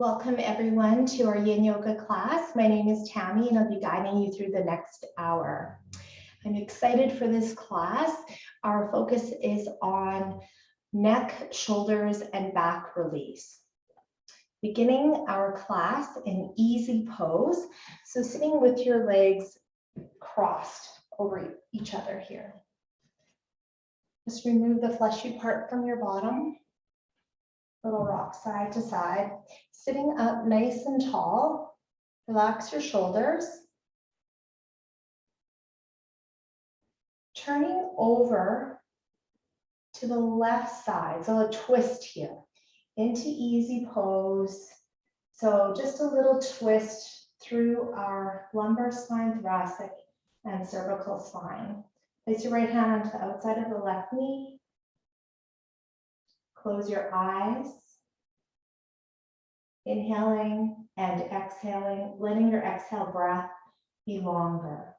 Welcome everyone to our Yin Yoga class. My name is Tammy and I'll be guiding you through the next hour. I'm excited for this class. Our focus is on neck, shoulders, and back release. Beginning our class in easy pose. So sitting with your legs crossed over each other here. Just remove the fleshy part from your bottom. Little rock side to side. Sitting up nice and tall. Relax your shoulders. Turning over to the left side, so a twist here into easy pose. So just a little twist through our lumbar spine, thoracic, and cervical spine. Place your right hand onto the outside of the left knee. Close your eyes. Inhaling and exhaling, letting your exhale breath be longer.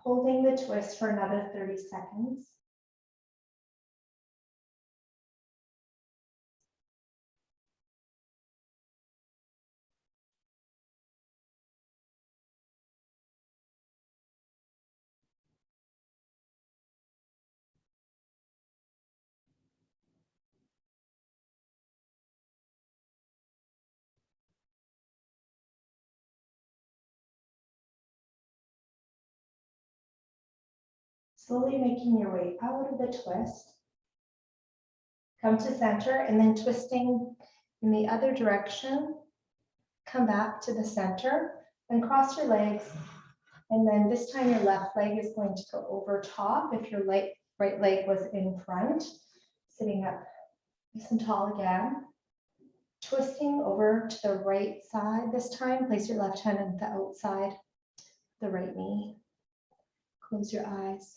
Holding the twist for another 30 seconds. Slowly making your way out of the twist. Come to center and then twisting in the other direction. Come back to the center and cross your legs. And then this time your left leg is going to go over top if your right leg was in front. Sitting up nice and tall again. Twisting over to the right side this time. Place your left hand on the outside, the right knee. Close your eyes.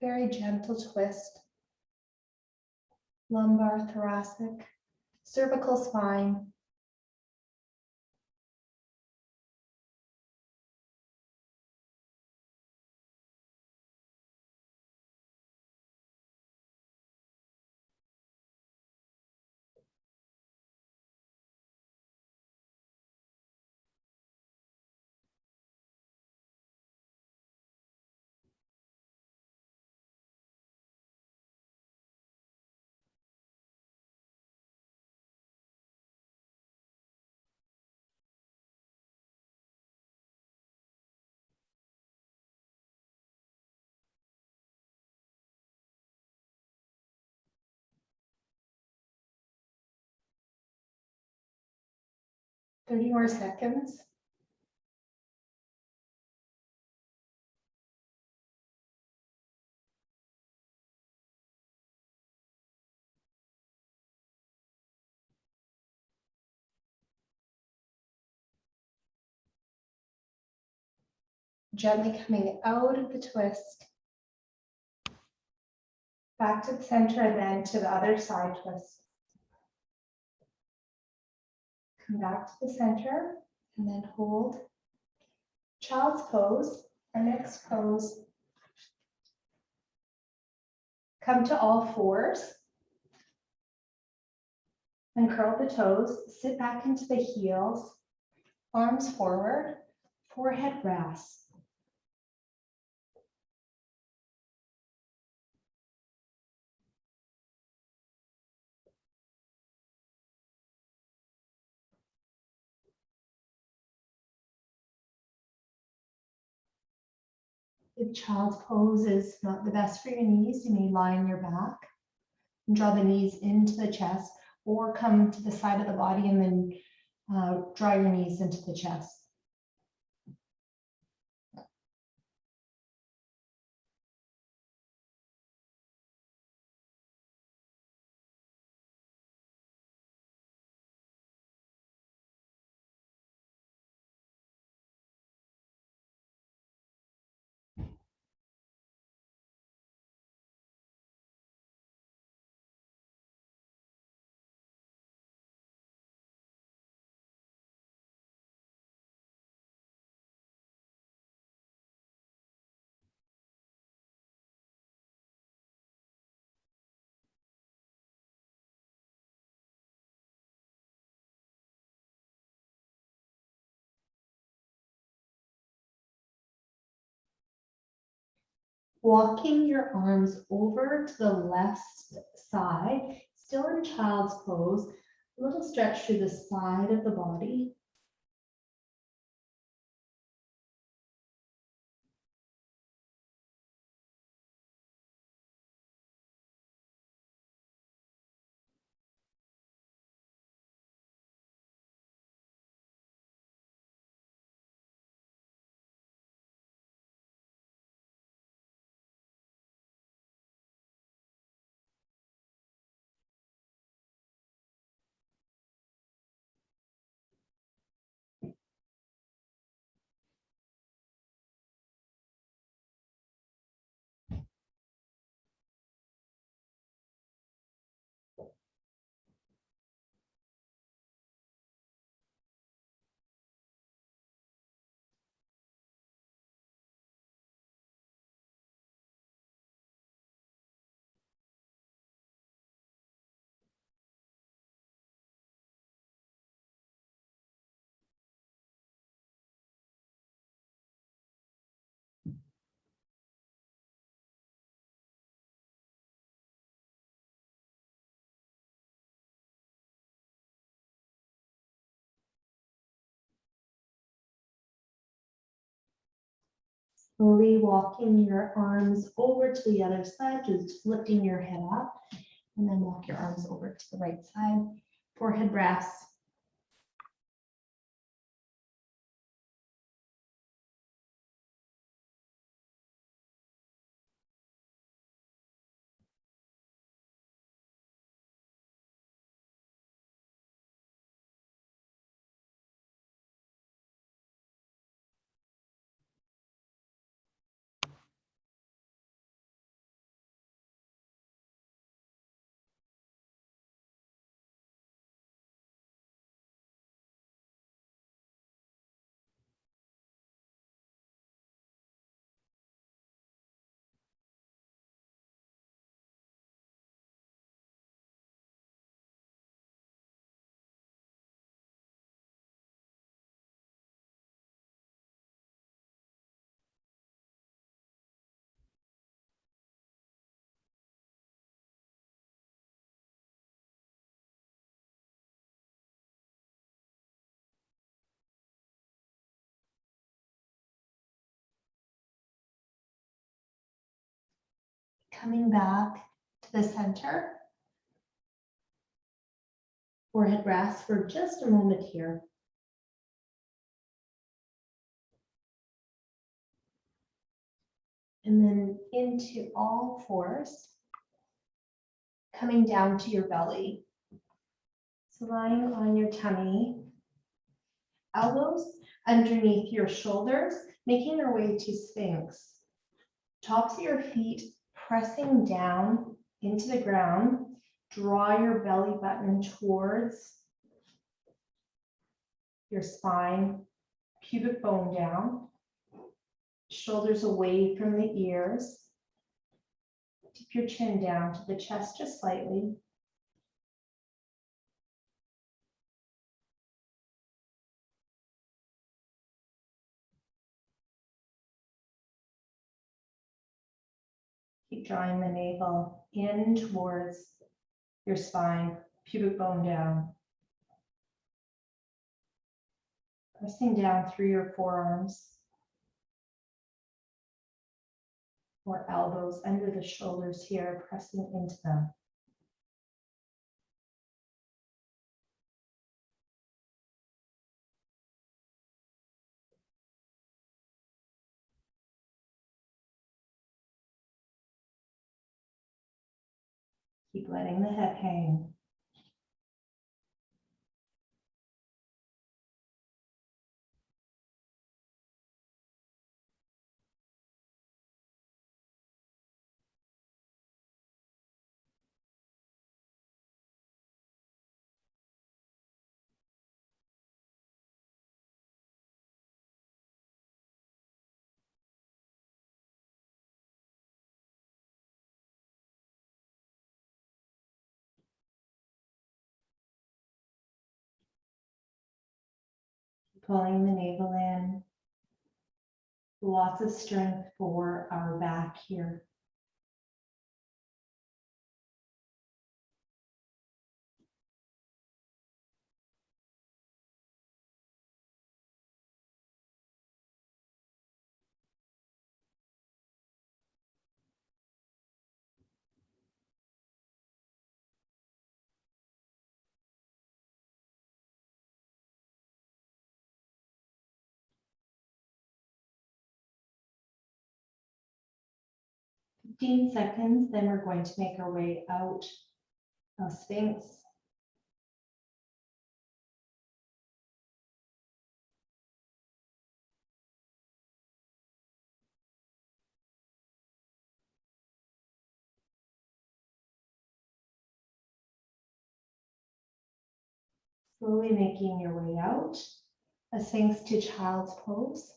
Very gentle twist. Lumbar, thoracic, cervical spine. Thirty more seconds. Gently coming out of the twist. Back to the center and then to the other side twist. Come back to the center and then hold. Child's pose, our next pose. Come to all fours. Uncurl the toes, sit back into the heels, arms forward, forehead rests. If child's pose is not the best for your knees, you may lie on your back and draw the knees into the chest or come to the side of the body and then draw your knees into the chest. Walking your arms over to the left side, still in child's pose, a little stretch through the side of the body. Slowly walking your arms over to the other side, just lifting your head up, and then walk your arms over to the right side. Forehead rests. Coming back to the center. Forehead rests for just a moment here. And then into all fours, coming down to your belly. So lying on your tummy, elbows underneath your shoulders, making our way to Sphinx. Tops of your feet pressing down into the ground. Draw your belly button towards your spine, pubic bone down, shoulders away from the ears. Dip your chin down to the chest just slightly. Keep drawing the navel in towards your spine, pubic bone down. Pressing down through your forearms or elbows under the shoulders here, pressing into them. Keep letting the head hang. Pulling the navel in. Lots of strength for our back here. Seconds, then we're going to make our way out of Sphinx. Slowly making your way out, a Sphinx to Child's Pose.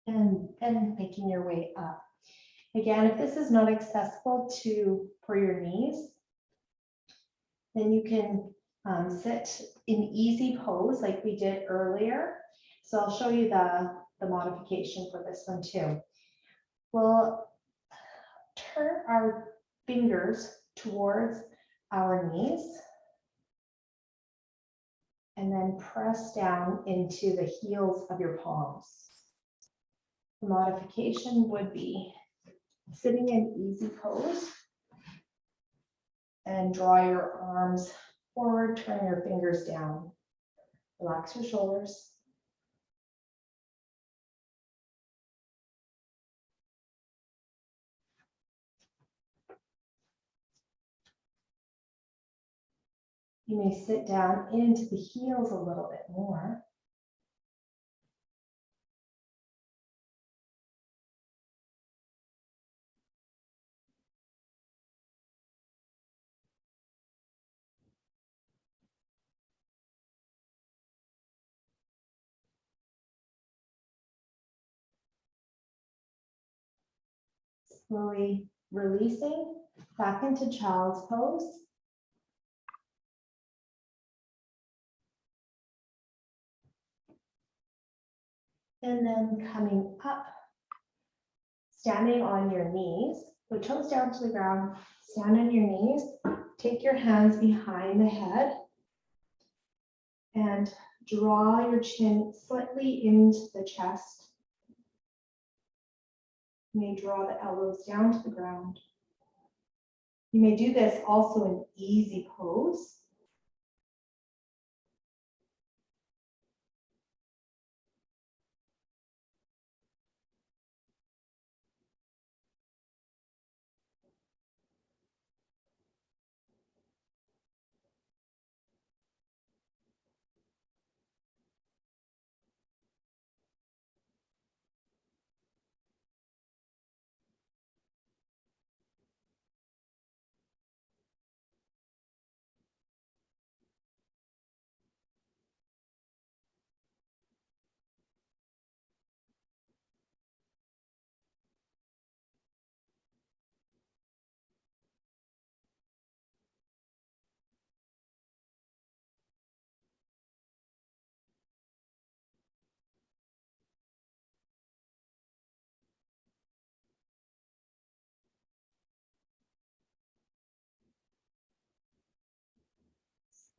And then making your way up. Again, if this is not accessible for your knees, then you can sit in easy pose like we did earlier. So I'll show you the modification for this one too. We'll turn our fingers towards our knees and then press down into the heels of your palms. The modification would be sitting in easy pose and draw your arms forward, turn your fingers down. Relax your shoulders. You may sit down into the heels a little bit more. Slowly releasing back into Child's Pose. And then coming up, standing on your knees, so toes down to the ground, stand on your knees, take your hands behind the head and draw your chin slightly into the chest. You may draw the elbows down to the ground. You may do this also in easy pose.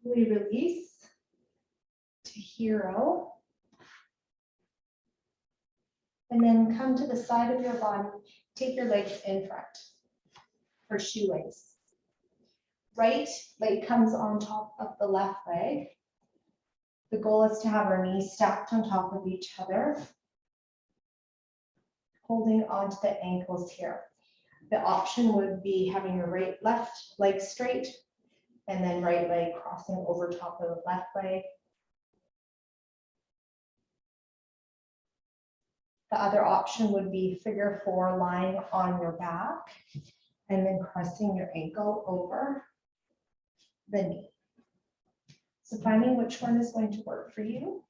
We release to hero. And then come to the side of your body. Take your legs in front for shoelace. Right leg comes on top of the left leg. The goal is to have our knees stacked on top of each other, holding onto the ankles here. The option would be having your left leg straight and then right leg crossing over top of the left leg. The other option would be figure 4, lying on your back and then crossing your ankle over the knee. So finding which one is going to work for you.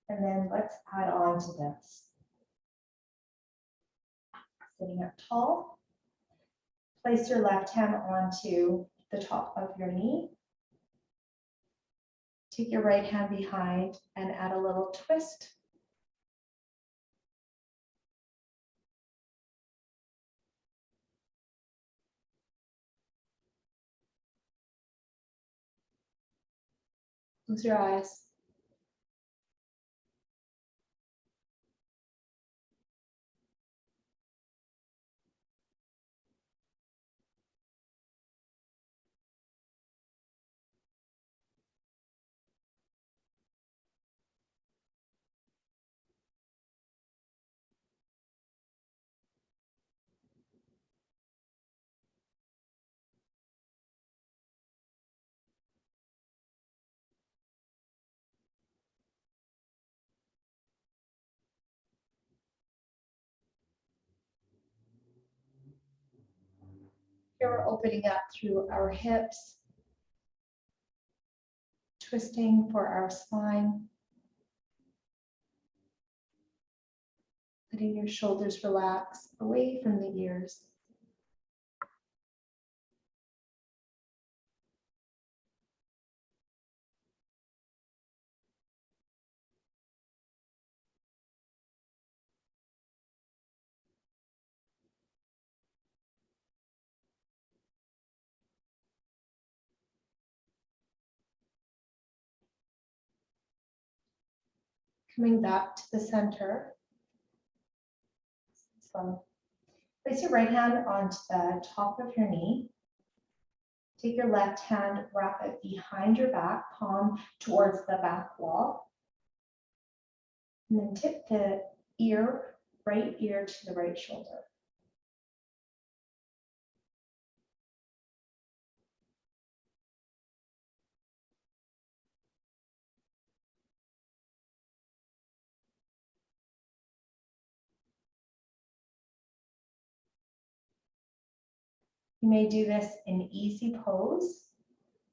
And then let's add on to this. Sitting up tall, place your left hand onto the top of your knee. Take your right hand behind and add a little twist. Close your eyes. Here we're opening up through our hips, twisting for our spine, letting your shoulders relax away from the ears. Coming back to the center. So place your right hand onto the top of your knee. Take your left hand, wrap it behind your back, palm towards the back wall. And then tip the ear, right ear to the right shoulder. You may do this in easy pose.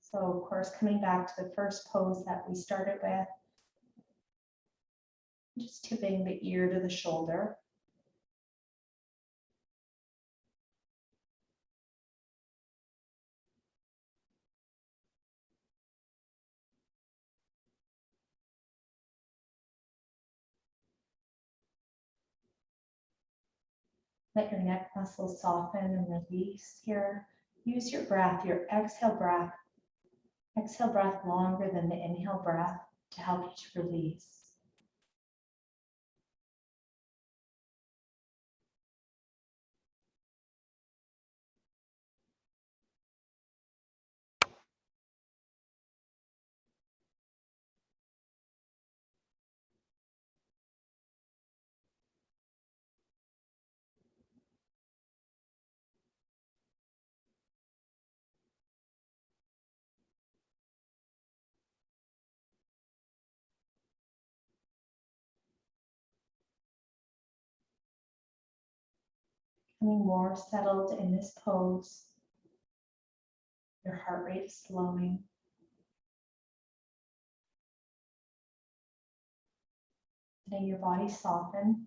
So of course, coming back to the first pose that we started with, just tipping the ear to the shoulder. Let your neck muscles soften and release here. Use your breath, your exhale breath longer than the inhale breath to help you to release. Becoming more settled in this pose. Your heart rate is slowing. Letting your body soften.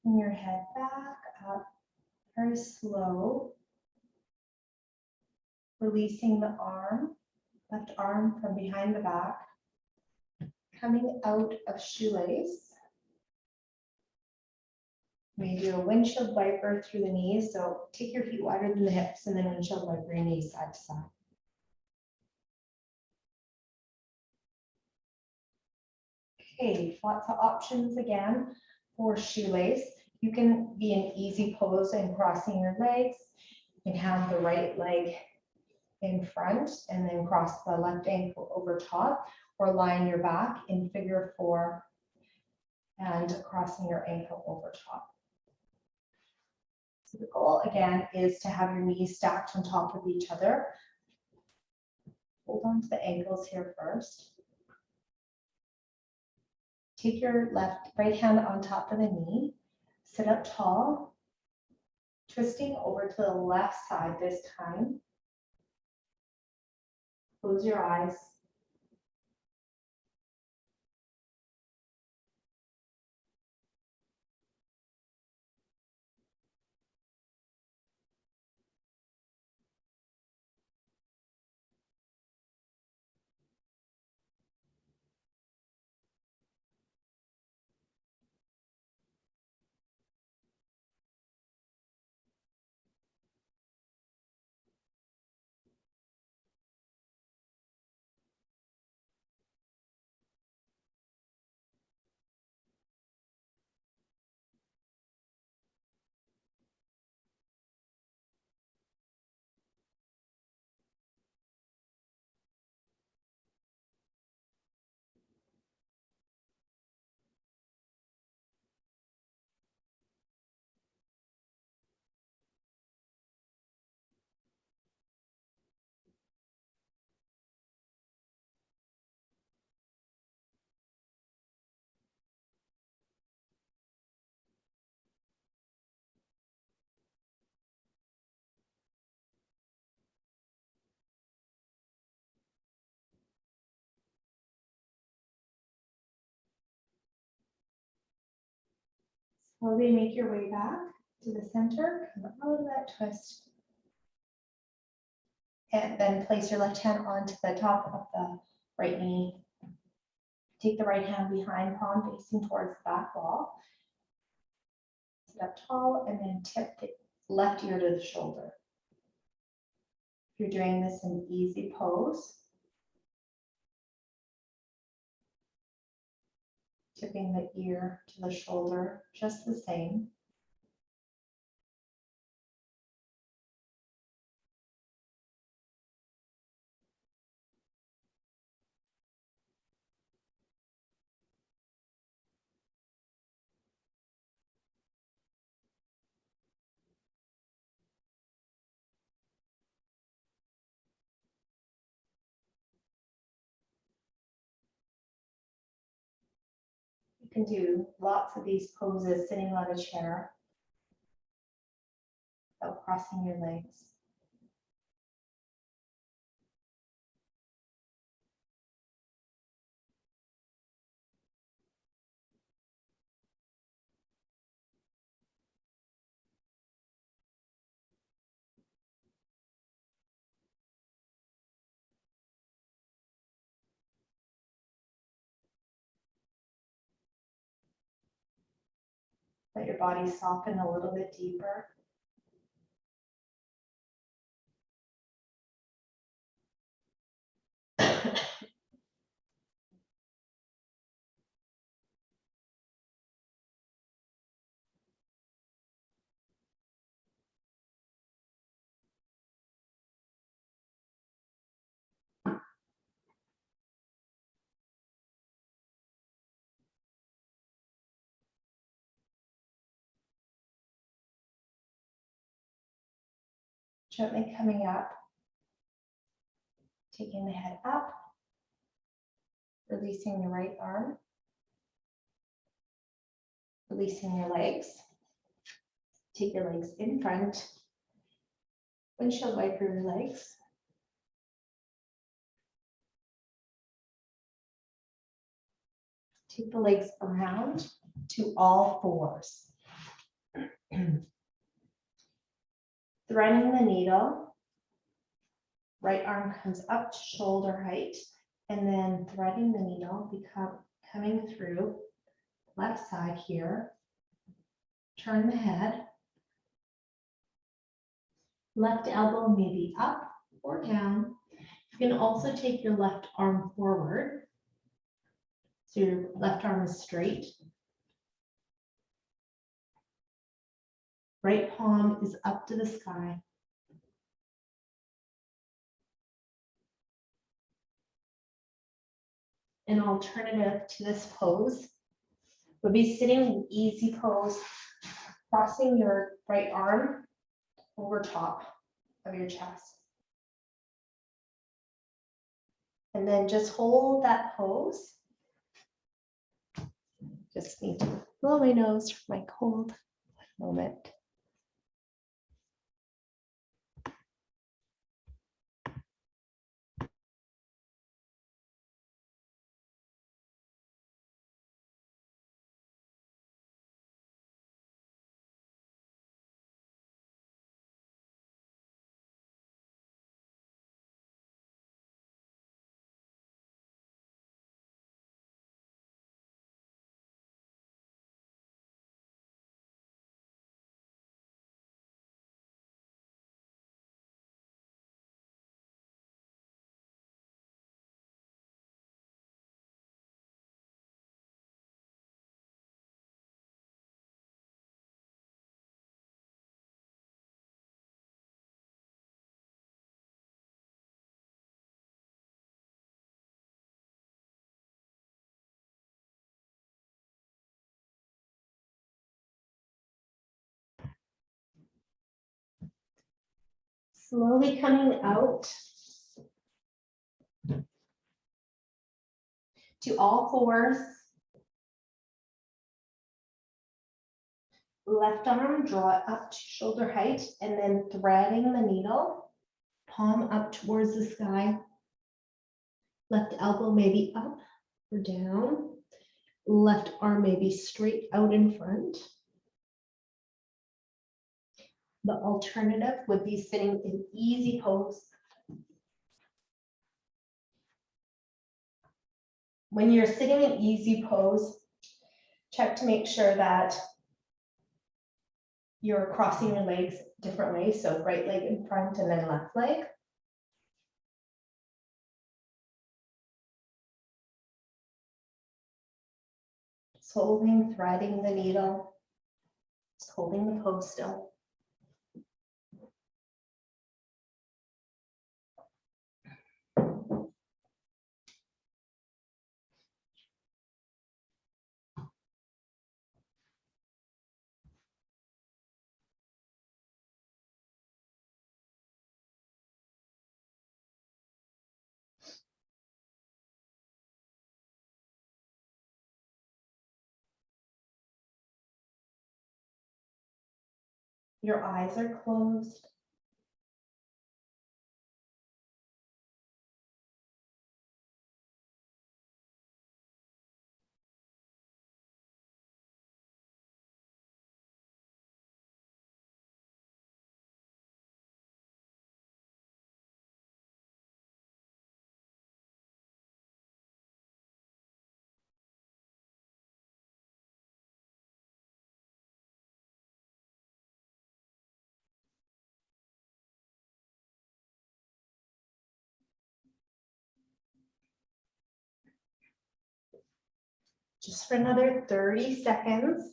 Taking your head back up, very slow. Releasing the arm, left arm from behind the back. Coming out of shoelace. We do a windshield wiper through the knees. So take your feet wider than the hips and then windshield wiper your knees side to side. Okay, lots of options again for shoelace. You can be in easy pose and crossing your legs. You can have the right leg in front and then cross the left ankle over top, or lying your back in figure 4 and crossing your ankle over top. So the goal again is to have your knees stacked on top of each other. Hold on to the ankles here first. Take your right hand on top of the knee, sit up tall, twisting over to the left side this time. Close your eyes. Slowly make your way back to the center, come out of that twist. And then place your left hand onto the top of the right knee. Take the right hand behind, palm facing towards the back wall. Sit up tall and then tip the left ear to the shoulder. If you're doing this in easy pose, tipping the ear to the shoulder, just the same. You can do lots of these poses sitting on a chair without crossing your legs. Let your body soften a little bit deeper. Gently coming up, taking the head up, releasing the right arm, releasing your legs. Take your legs in front, windshield wiper your legs. Take the legs around to all fours. Threading the needle, right arm comes up to shoulder height, and then threading the needle, coming through left side here, Turn the head. Left elbow maybe up or down. You can also take your left arm forward. So your left arm is straight. Right palm is up to the sky. An alternative to this pose would be sitting in easy pose, crossing your right arm over top of your chest. And then just hold that pose. Just need to blow my nose for my cold moment. Slowly coming out to all fours. Left arm, draw it up to shoulder height, and then threading the needle, palm up towards the sky. Left elbow maybe up or down. Left arm maybe straight out in front. The alternative would be sitting in easy pose. When you're sitting in easy pose, check to make sure that you're crossing your legs different ways. So right leg in front and then left leg. Just holding, threading the needle, just holding the pose still. Your eyes are closed. Just for another 30 seconds.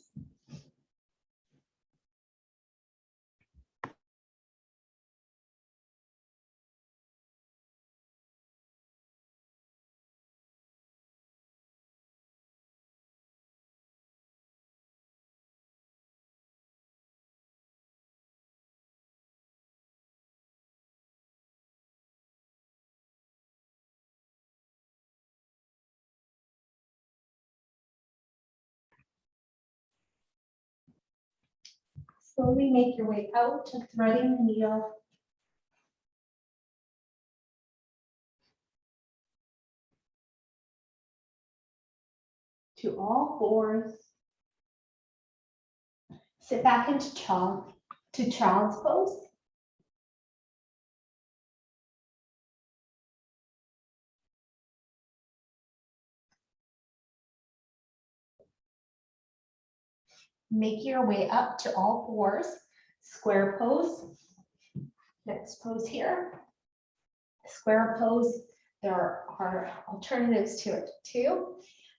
Slowly make your way out to threading the needle. To all fours. Sit back into child's pose. Make your way up to all fours, square pose. Next pose here, square pose. There are alternatives to it too.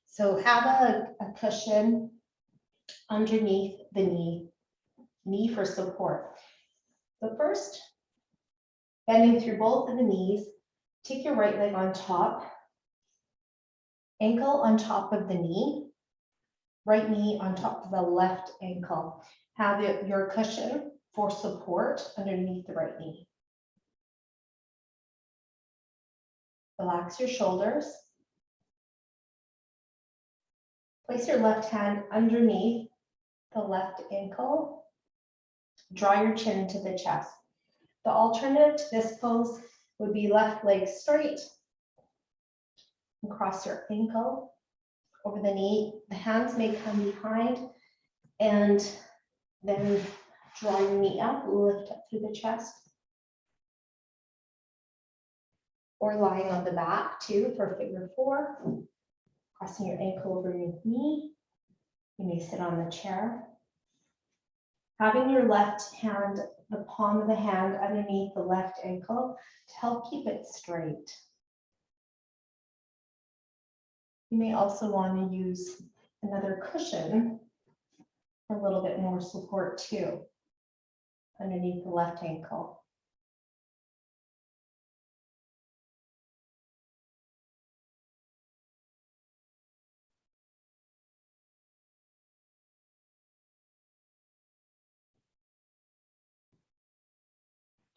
So have a cushion underneath the knee for support. So first, bending through both of the knees, take your right leg on top, ankle on top of the knee, right knee on top of the left ankle. Have your cushion for support underneath the right knee. Relax your shoulders. Place your left hand underneath the left ankle. Draw your chin into the chest. The alternative to this pose would be left leg straight and cross your ankle over the knee. The hands may come behind and then draw your knee up, lift up through the chest. Or lying on the back too for figure four. Crossing your ankle over your knee. You may sit on the chair. Having your left hand, the palm of the hand underneath the left ankle to help keep it straight. You may also want to use another cushion for a little bit more support too, underneath the left ankle.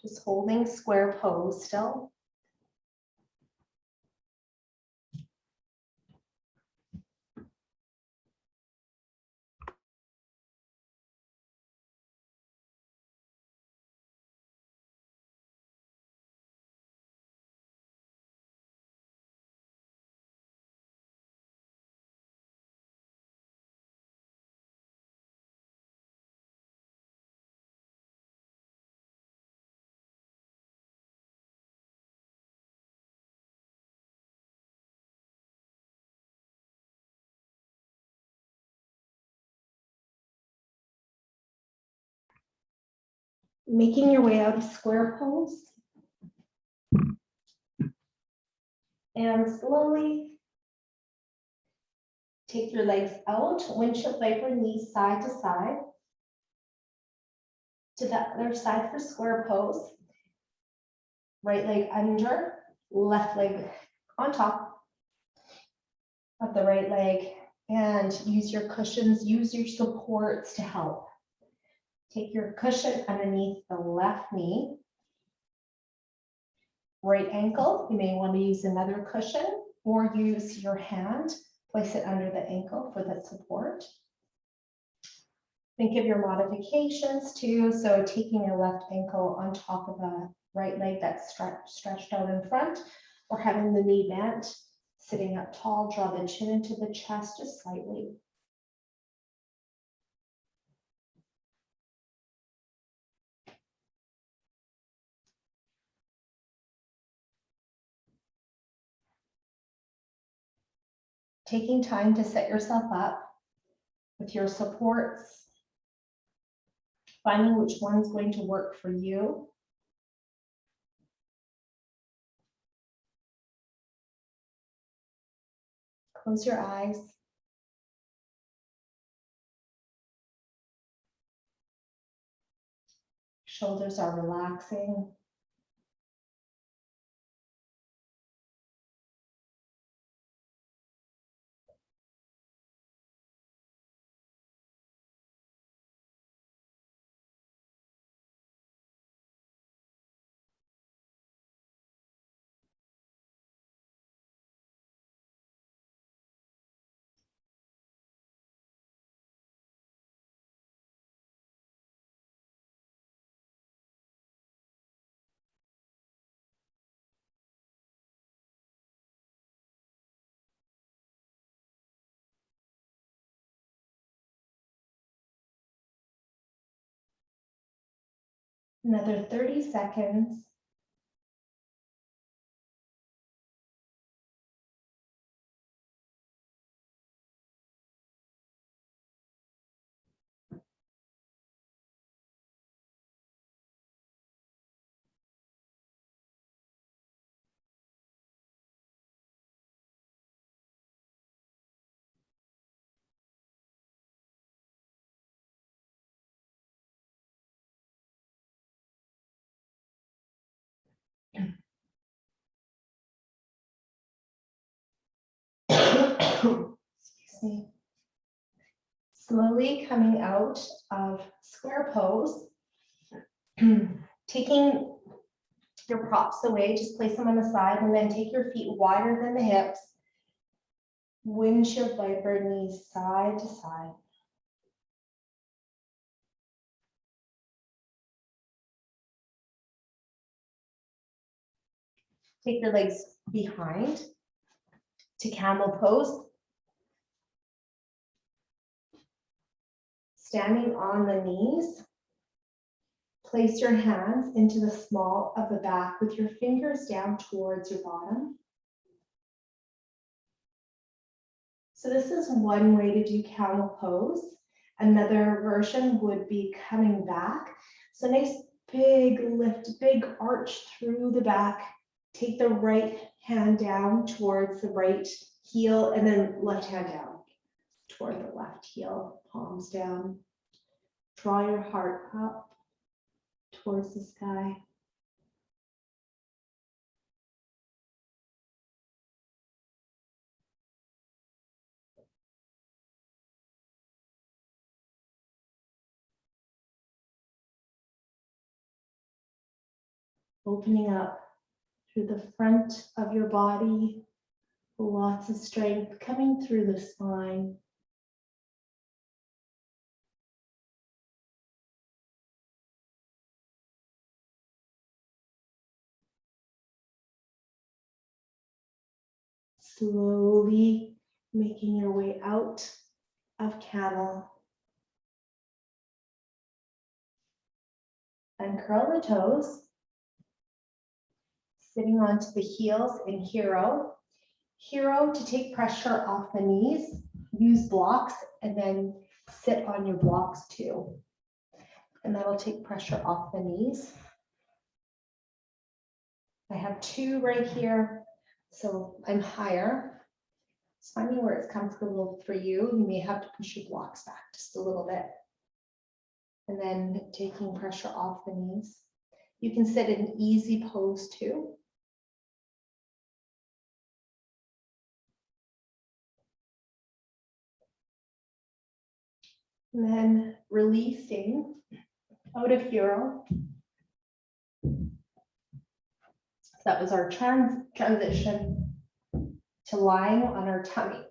Just holding square pose still. Making your way out of square pose. And slowly take your legs out, windshield wiper knees side to side. To the other side for square pose. Right leg under, left leg on top of the right leg. And use your cushions, use your supports to help. Take your cushion underneath the left knee. Right ankle, you may want to use another cushion or use your hand, place it under the ankle for the support. Think of your modifications too. So taking your left ankle on top of the right leg that's stretched out in front, or having the knee bent, sitting up tall, draw the chin into the chest just slightly. Taking time to set yourself up with your supports, finding which one's going to work for you. Close your eyes. Shoulders are relaxing. Another 30 seconds. See. Slowly coming out of square pose, taking your props away, just place them on the side and then take your feet wider than the hips. Windshield viper knees side to side. Take the legs behind to camel pose. Standing on the knees, place your hands into the small of the back with your fingers down towards your bottom. So this is one way to do camel pose. Another version would be coming back. So nice big lift, big arch through the back. Take the right hand down towards the right heel and then left hand down toward the left heel, palms down. Draw your heart up towards the sky. Opening up through the front of your body, lots of strength coming through the spine. Slowly making your way out of camel. Uncurl the toes. Sitting onto the heels in hero. Hero to take pressure off the knees. Use blocks and then sit on your blocks too. And that'll take pressure off the knees. I have two right here, so I'm higher. It's finding where it's comfortable for you. You may have to push your blocks back just a little bit. And then taking pressure off the knees. You can sit in easy pose too. And then releasing out of hero. That was our transition to lying on our tummy.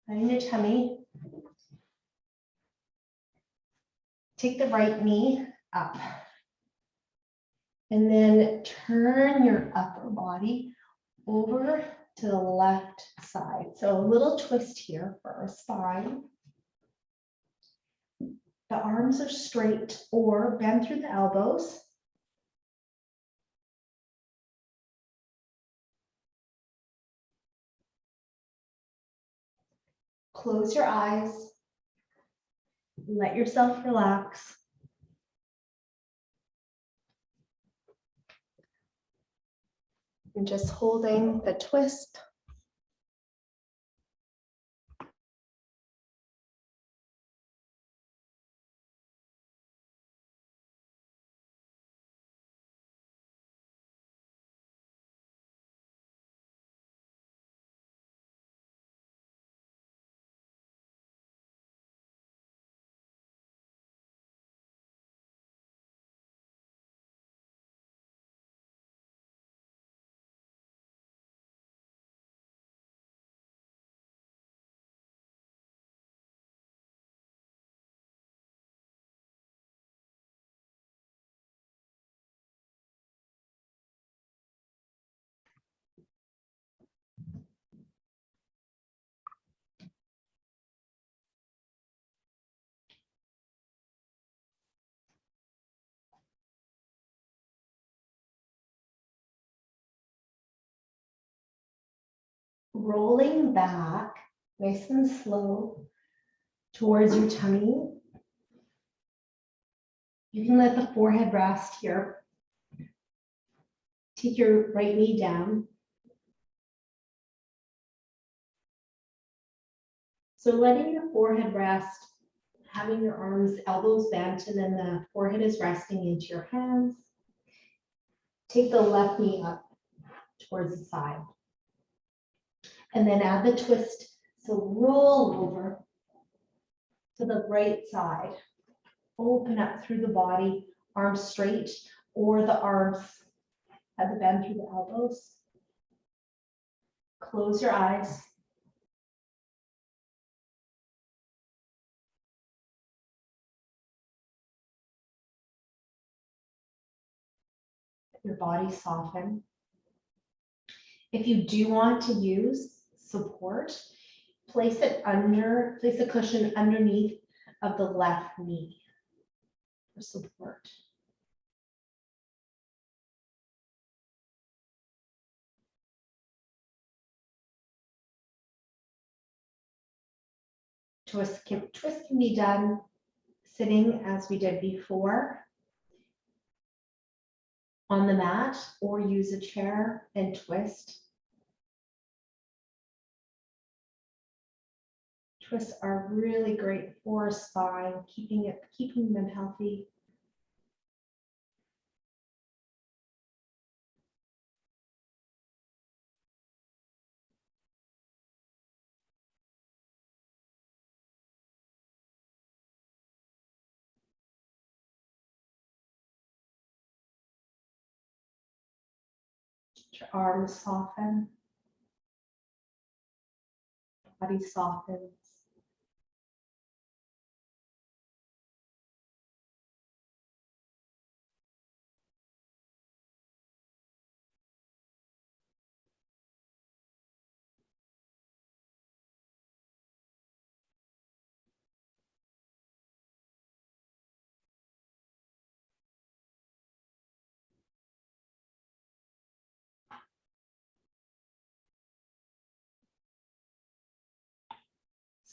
Lying your tummy. Take the right knee up. And then turn your upper body over to the left side. So a little twist here for our spine. The arms are straight or bend through the elbows. Close your eyes. Let yourself relax. And just holding the twist. Rolling back, nice and slow, towards your tummy. You can let the forehead rest here. Take your right knee down. So letting your forehead rest, having your arms, elbows bent, and then the forehead is resting into your hands. Take the left knee up towards the side. And then add the twist. So roll over to the right side. Open up through the body, arms straight, or the arms at the bend through the elbows. Close your eyes. Your body soften. If you do want to use support, place a cushion underneath of the left knee for support. Twist can be done sitting as we did before on the mat, or use a chair and twist. Twists are really great for spine, keeping them healthy. Your arms soften, body softens.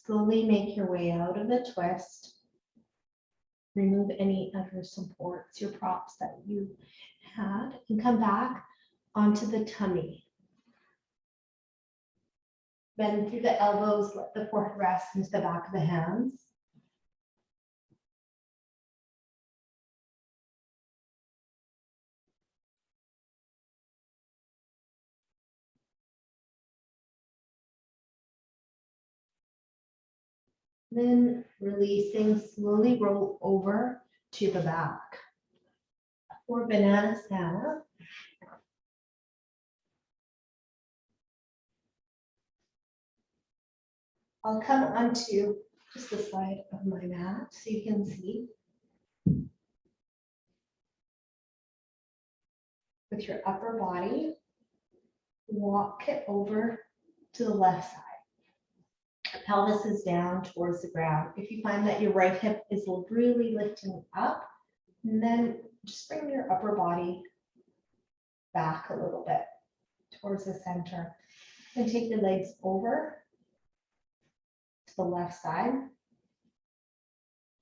Slowly make your way out of the twist. Remove any other supports, your props that you had, and come back onto the tummy. Bend through the elbows, let the forehead rest into the back of the hands. Then releasing, slowly roll over to the back. For banana stand. I'll come onto just the side of my mat so you can see. With your upper body, walk it over to the left side. Pelvis is down towards the ground. If you find that your right hip is really lifting up, and then just bring your upper body back a little bit towards the center. And take your legs over to the left side.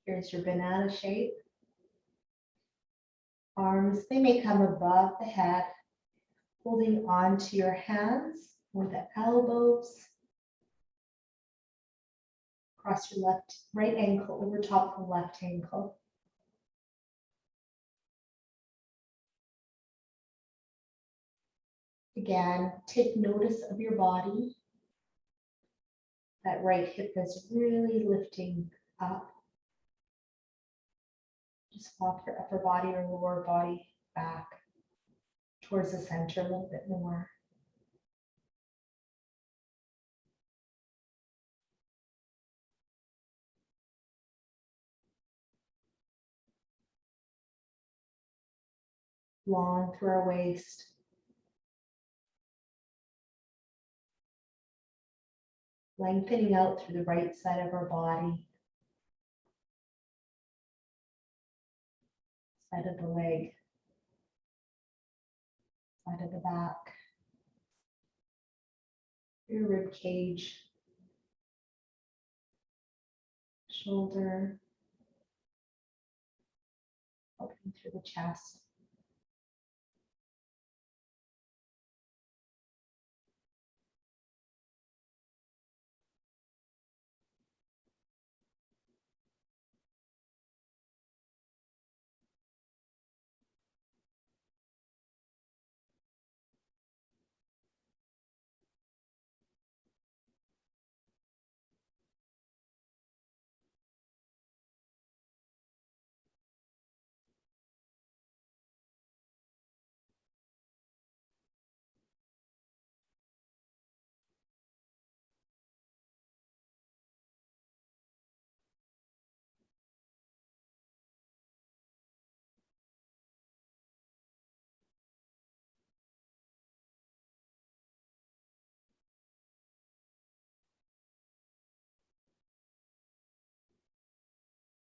Here's your banana shape. Arms, they may come above the head, holding on to your hands or the elbows. Cross your right ankle over top of the left ankle. Again, take notice of your body. That right hip is really lifting up. Just walk your upper body or lower body back towards the center a little bit more. Long through our waist. Lengthening out through the right side of our body. Side of the leg. Side of the back. Your rib cage. Shoulder. Opening through the chest.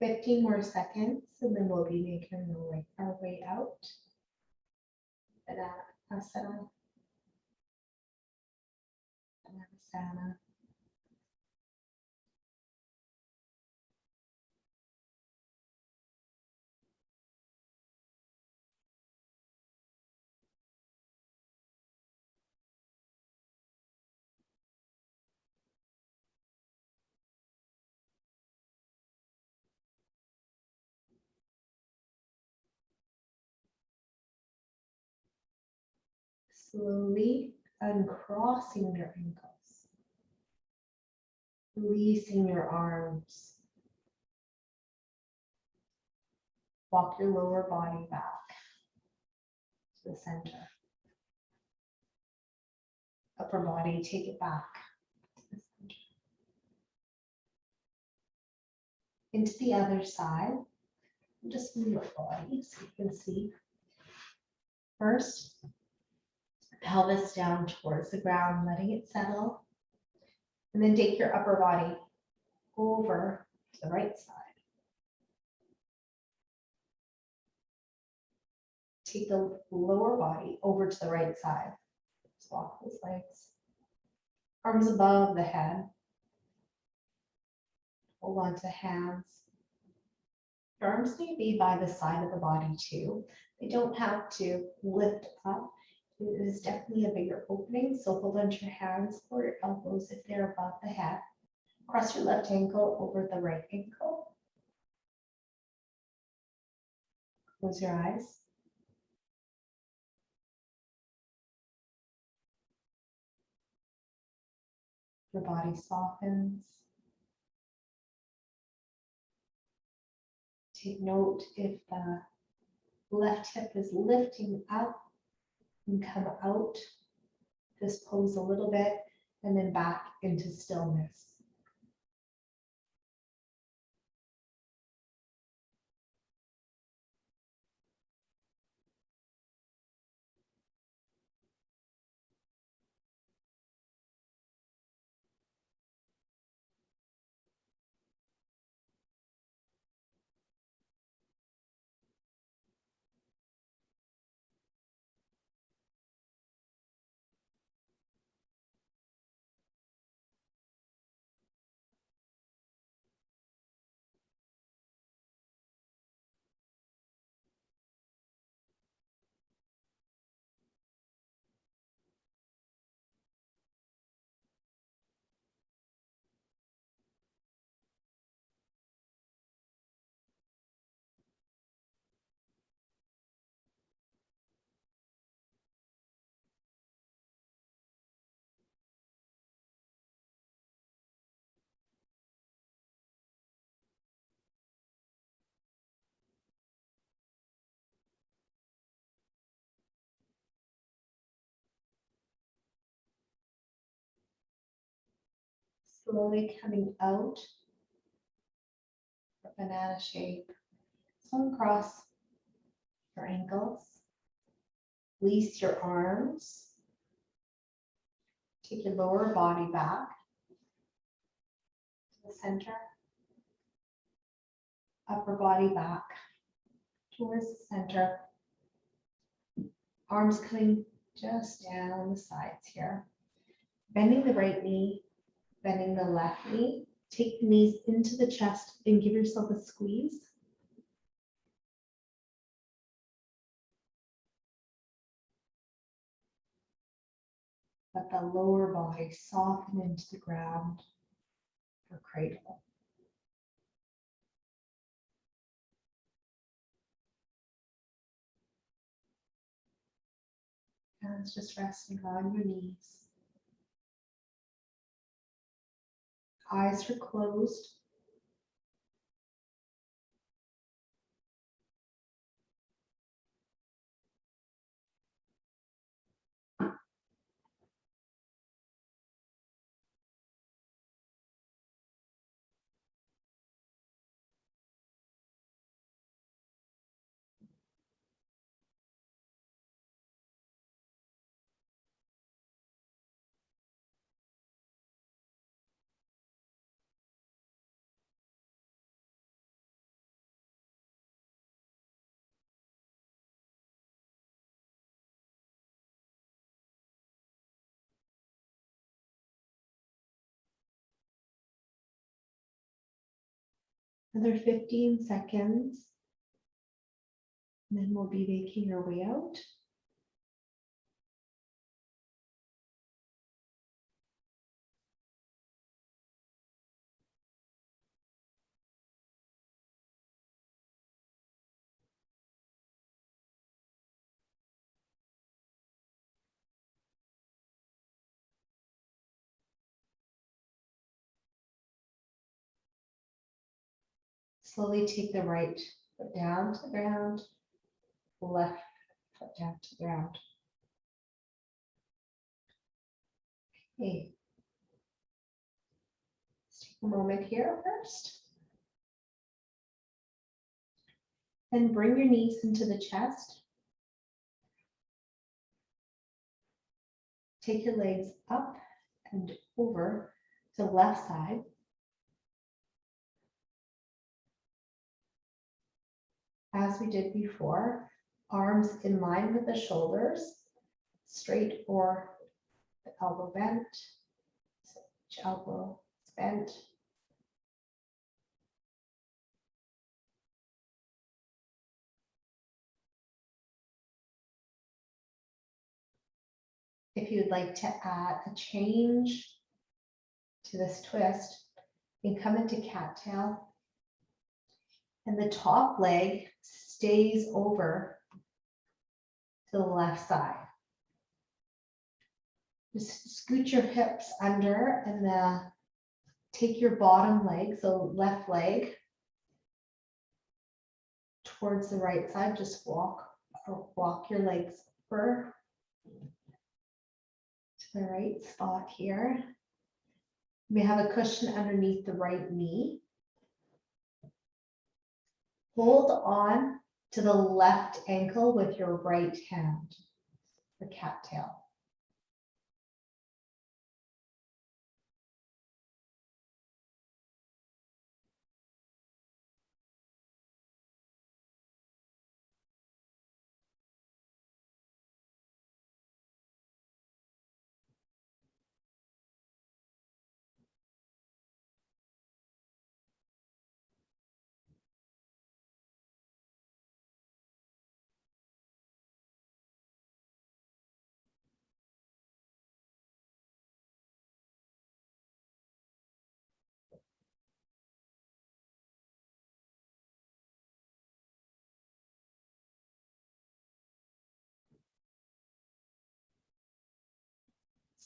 15 more seconds, and then we'll be making our way out. Asana, Asana. Slowly uncrossing your ankles, releasing your arms. Walk your lower body back to the center. Upper body, take it back to the center. Into the other side. Just move your body so you can see. First, pelvis down towards the ground, letting it settle. And then take your upper body over to the right side. Take the lower body over to the right side. Swap those legs. Arms above the head. Hold on to hands. Your arms may be by the side of the body too. They don't have to lift up. It is definitely a bigger opening, so hold on to your hands or your elbows if they're above the head. Cross your left ankle over the right ankle. Close your eyes. Your body softens. Take note if the left hip is lifting up and come out this pose a little bit and then back into stillness. Slowly coming out for banana shape. So cross your ankles. Release your arms. Take your lower body back to the center. Upper body back towards the center. Arms coming just down the sides here. Bending the right knee, bending the left knee. Take the knees into the chest and give yourself a squeeze. Let the lower body soften into the ground for cradle. Hands just resting on your knees. Eyes are closed. Another 15 seconds. And then we'll be making our way out. Slowly take the right foot down to the ground, left foot down to the ground. Okay. Let's take a moment here first. And bring your knees into the chest. Take your legs up and over to the left side. As we did before, arms in line with the shoulders, straight or the elbow bent, so each elbow is bent. If you'd like to add a change to this twist, you come into cattail, and the top leg stays over to the left side. Just scoot your hips under and take your bottom leg, so left leg, towards the right side. Just walk your legs over to the right spot here. You may have a cushion underneath the right knee. Hold on to the left ankle with your right hand for cattail.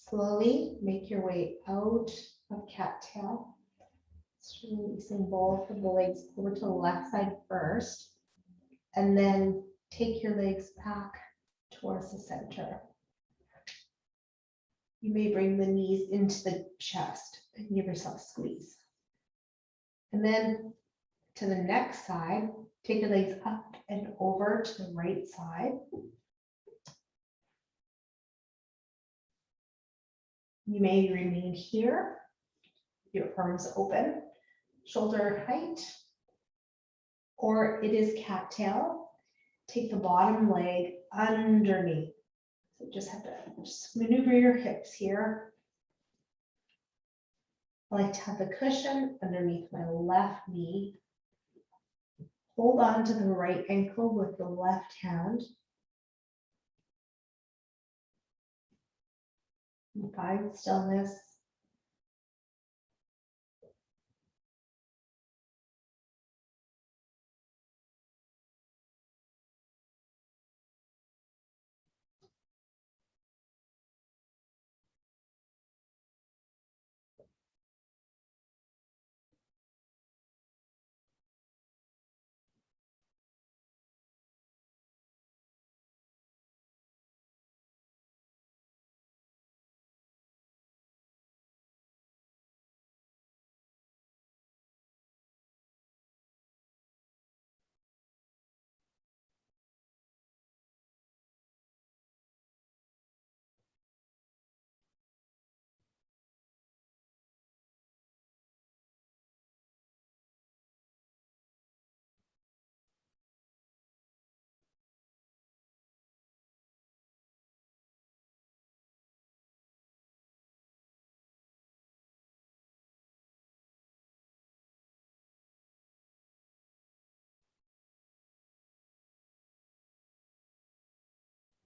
Slowly make your way out of cattail. Just releasing both of the legs over to the left side first, and then take your legs back towards the center. You may bring the knees into the chest and give yourself a squeeze. And then to the next side, take your legs up and over to the right side. You may remain here, your arms open, shoulder height, or it is cattail. Take the bottom leg underneath. So just have to maneuver your hips here. I like to have the cushion underneath my left knee. Hold on to the right ankle with the left hand. And find stillness.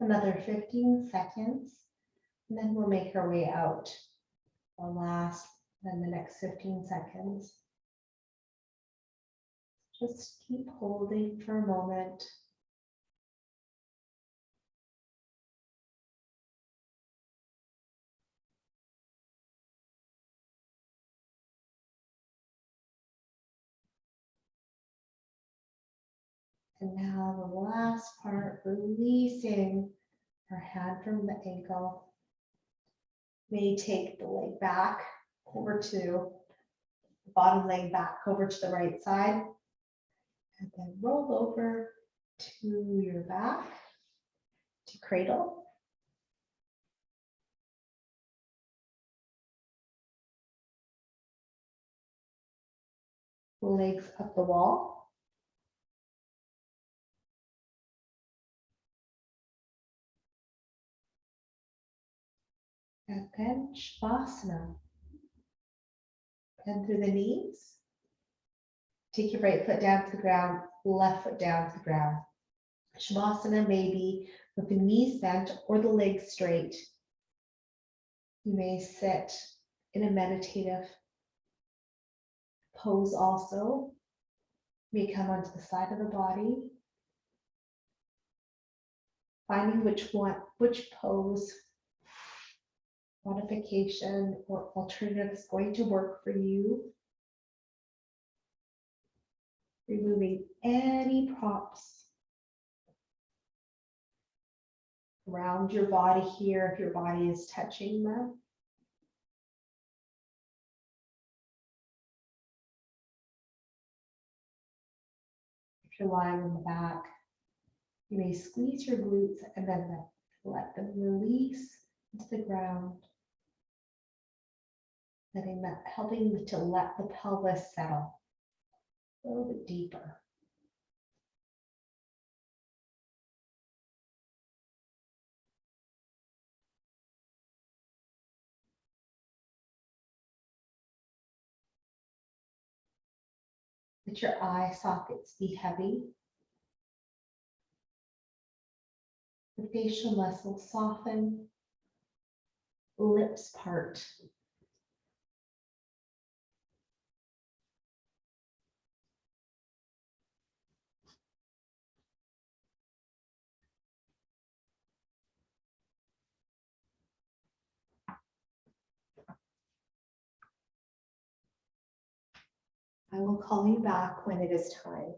Another 15 seconds, and then we'll make our way out. The last, then the next 15 seconds. Just keep holding for a moment. And now the last part, releasing our hand from the ankle. May take the leg back over to the bottom leg back over to the right side. And then roll over to your back to cradle. Legs up the wall. And then Shavasana. Bend through the knees. Take your right foot down to the ground, left foot down to the ground. Shavasana may be with the knees bent or the legs straight. You may sit in a meditative pose also. You may come onto the side of the body. Finding which pose, modification, or alternative is going to work for you. Removing any props around your body here if your body is touching them. If you're lying on the back, you may squeeze your glutes and then let them release into the ground. Helping to let the pelvis settle a little bit deeper. Let your eye sockets be heavy. The facial muscles soften, lips part. I will call you back when it is time.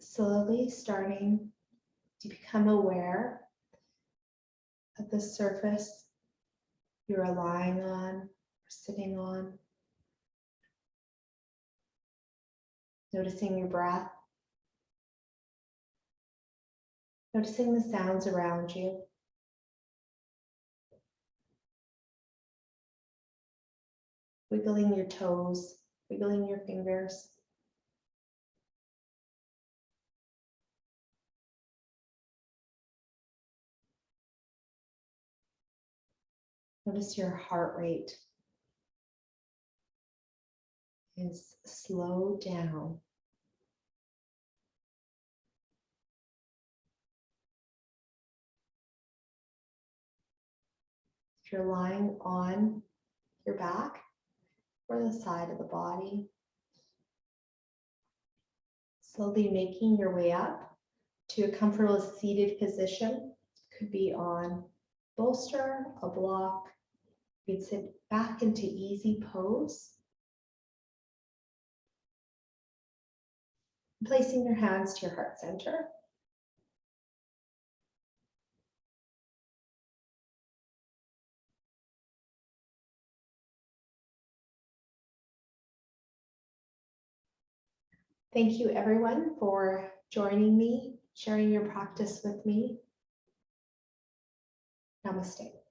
slowly starting to become aware of the surface you're lying on or sitting on. Noticing your breath. Noticing the sounds around you. Wiggling your toes, wiggling your fingers. Notice your heart rate is slowed down. If you're lying on your back or the side of the body, slowly making your way up to a comfortable seated position. Could be on bolster, a block. You'd sit back into easy pose. Placing your hands to your heart center. Thank you everyone for joining me, sharing your practice with me. Namaste.